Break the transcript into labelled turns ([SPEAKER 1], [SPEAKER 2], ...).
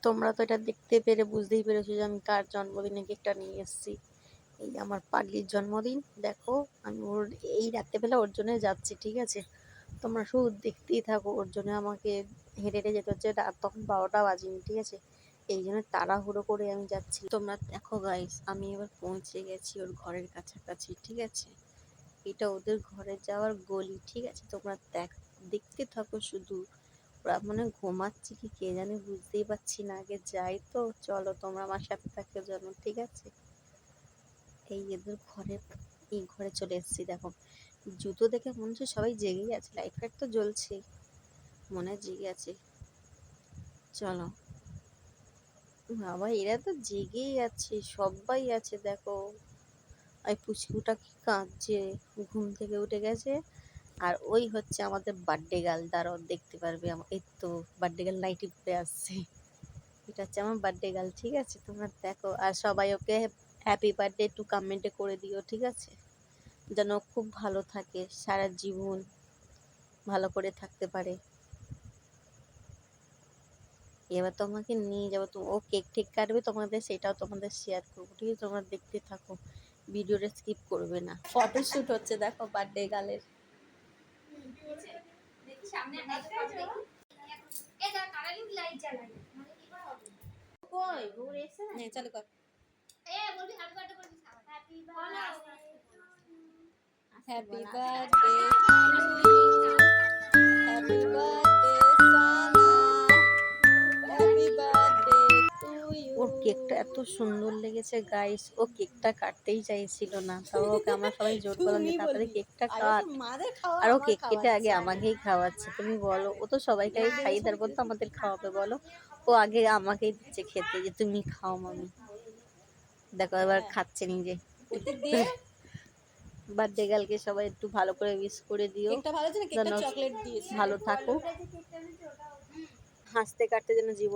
[SPEAKER 1] তোমরা তো এটা দেখতে পেরে বুঝতেই পেরেছো যে আমি কার জন্মদিনে কেকটা নিয়ে এসেছি। এই আমার পাগলির জন্মদিন। দেখো আমি ওর এই রাত্রেবেলা ওর জন্য যাচ্ছি, ঠিক আছে? তোমরা শুধু দেখতেই থাকো। ওর জন্য আমাকে হেঁটে হেঁটে যেতে হচ্ছে, রাত তখন 12টা বাজেনি, ঠিক আছে? এই জন্য তাড়াহুড়ো করে আমি যাচ্ছি। তোমরা দেখো গাইস, আমি এবার পৌঁছে গেছি ওর ঘরের কাছাকাছি, ঠিক আছে? এটা ওদের ঘরে যাওয়ার গলি, ঠিক আছে? তোমরা দেখতে থাকো শুধু। ওরা মনে হয় ঘুমাচ্ছে কি কে জানে, বুঝতেই পারছি না। আগে যাই তো, চলো তোমরা আমার সাথে থাকো জানো, ঠিক আছে? এই এদের ঘরে, এই ঘরে চলে এসেছি। দেখো জুতো দেখে মনে হচ্ছে সবাই জেগেই আছে, লাইট ফাইট তো জ্বলছে, মনে হয় জেগে আছে। চলো বাবা, এরা তো জেগেই আছে, সবাই আছে। দেখো এই পুচকুটা কি কাঁদছে, ঘুম থেকে উঠে গেছে। আর ওই হচ্ছে আমাদের বার্থডে গার্ল, দাঁড়াও দেখতে পারবে। এই তো বার্থডে গার্ল নাইটি পরে আসছে। এটা হচ্ছে আমার বার্থডে গার্ল, ঠিক আছে? তোমরা দেখো। আর সবাই ওকে হ্যাপি বার্থডে একটু কমেন্টে করে দিও, ঠিক আছে? যেন ও খুব ভালো থাকে, সারা জীবন ভালো করে থাকতে পারে। এবার তোমাকে নিয়ে যাবো, তো ও কেক ঠেক কাটবে তোমাদের, সেটাও তোমাদের শেয়ার করবো, ঠিক আছে? তোমরা দেখতে থাকো, ভিডিওটা স্কিপ করবে না। ফটোশুট হচ্ছে দেখো বার্থডে গার্লের। চালু কর। Happy birthday to you, happy birthday Sana, happy birthday to you. ওর কেকটা এত সুন্দর লেগেছে গাইস, ও কেকটা কাটতেই চাইছিল না, তাও ওকে আমরা সবাই জোর করলাম যে তাড়াতাড়ি কেকটা কাট। আর ও কেক কেটে আগে আমাকেই খাওয়াচ্ছে। তুমি বলো, ও তো সবাইকে আগে খাইয়ে তারপর তো আমাদের খাওয়াবে, বলো? ও আগে আমাকেই দিচ্ছে খেতে, যে তুমি খাও মামি। দেখো এবার খাচ্ছে নিজে। বার্থডে গার্লকে সবাই একটু ভালো করে উইশ করে দিও, যেন ভালো থাকো, হাসতে কাটতে যেন জীবন